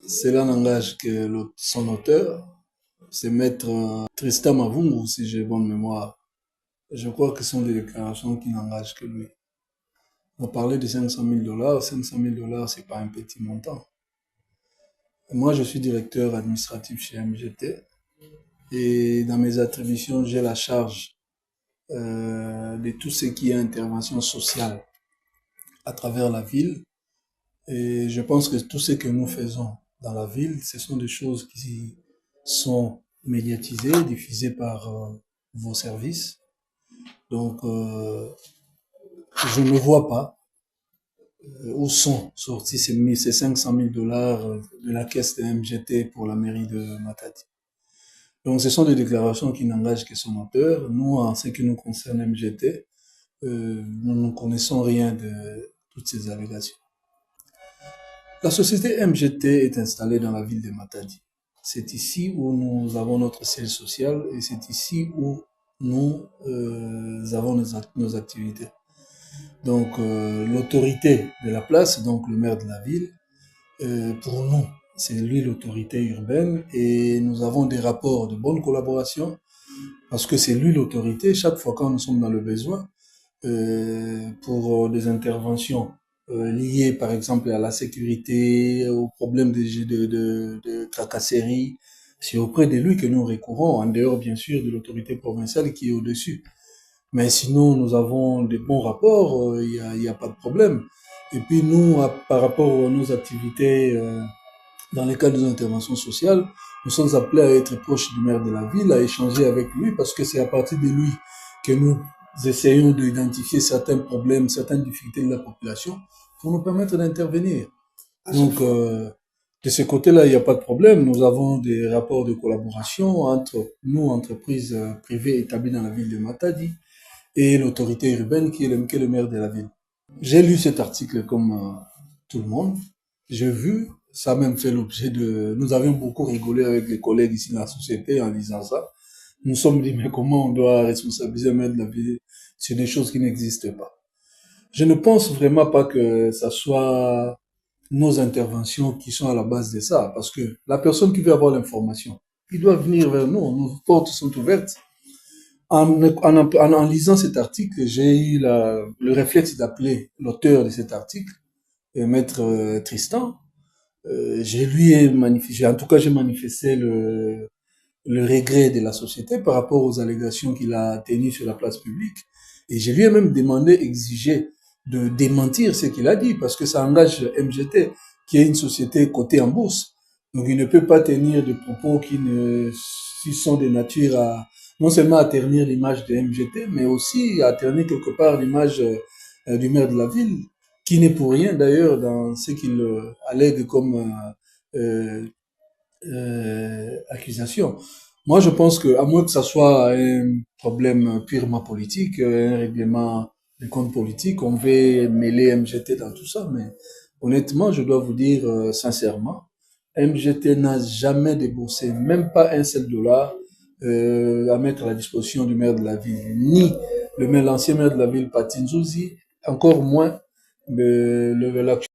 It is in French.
Cela n'engage que son auteur, c'est maître Tristan Mavungu, si j'ai bonne mémoire. Je crois que ce sont des déclarations qui n'engagent que lui. On parlait de 500 000 dollars. 500 000 dollars, c'est pas un petit montant. Moi, je suis directeur administratif chez MGT et dans mes attributions, j'ai la charge de tout ce qui est intervention sociale à travers la ville. Et je pense que tout ce que nous faisons dans la ville, ce sont des choses qui sont médiatisées, diffusées par vos services. Donc, je ne vois pas où sont sortis ces 500 000 dollars de la caisse de MGT pour la mairie de Matadi. Donc, ce sont des déclarations qui n'engagent que son auteur. Nous, en ce qui nous concerne MGT, nous ne connaissons rien de toutes ces allégations. La société MGT est installée dans la ville de Matadi. C'est ici où nous avons notre siège social et c'est ici où nous avons nos activités. Donc l'autorité de la place, donc le maire de la ville, pour nous, c'est lui l'autorité urbaine et nous avons des rapports de bonne collaboration parce que c'est lui l'autorité chaque fois quand nous sommes dans le besoin pour des interventions liées par exemple à la sécurité, aux problèmes de tracasserie. C'est auprès de lui que nous recourons, en dehors bien sûr de l'autorité provinciale qui est au-dessus. Mais sinon, nous avons des bons rapports, y a pas de problème. Et puis nous, par rapport à nos activités dans le cadre des interventions sociales, nous sommes appelés à être proches du maire de la ville, à échanger avec lui, parce que c'est à partir de lui que nous essayons d'identifier certains problèmes, certaines difficultés de la population pour nous permettre d'intervenir. Donc, de ce côté-là, il n'y a pas de problème. Nous avons des rapports de collaboration entre nous, entreprises privées établies dans la ville de Matadi, et l'autorité urbaine qui est le maire de la ville. J'ai lu cet article comme tout le monde. J'ai vu, ça a même fait l'objet de... Nous avions beaucoup rigolé avec les collègues ici dans la société en lisant ça. Nous nous sommes dit, mais comment on doit responsabiliser le maire de la ville sur des choses qui n'existent pas. Je ne pense vraiment pas que ça soit nos interventions qui sont à la base de ça, parce que la personne qui veut avoir l'information, il doit venir vers nous, nos portes sont ouvertes. En lisant cet article, j'ai eu le réflexe d'appeler l'auteur de cet article, maître Tristan. Je lui ai manifesté, en tout cas j'ai manifesté le regret de la société par rapport aux allégations qu'il a tenues sur la place publique. Et je lui ai même demandé, exigé de démentir ce qu'il a dit, parce que ça engage MGT, qui est une société cotée en bourse. Donc il ne peut pas tenir des propos qui sont de nature à non seulement à ternir l'image de MGT, mais aussi à ternir quelque part l'image du maire de la ville, qui n'est pour rien d'ailleurs dans ce qu'il allègue comme accusation. Moi, je pense que, à moins que ça soit un problème purement politique, un règlement des comptes politiques, on veut mêler MGT dans tout ça, mais honnêtement, je dois vous dire sincèrement, MGT n'a jamais déboursé même pas un seul dollar à mettre à la disposition du maire de la ville, ni l'ancien maire de la ville, Patinzouzi, encore moins l'actuel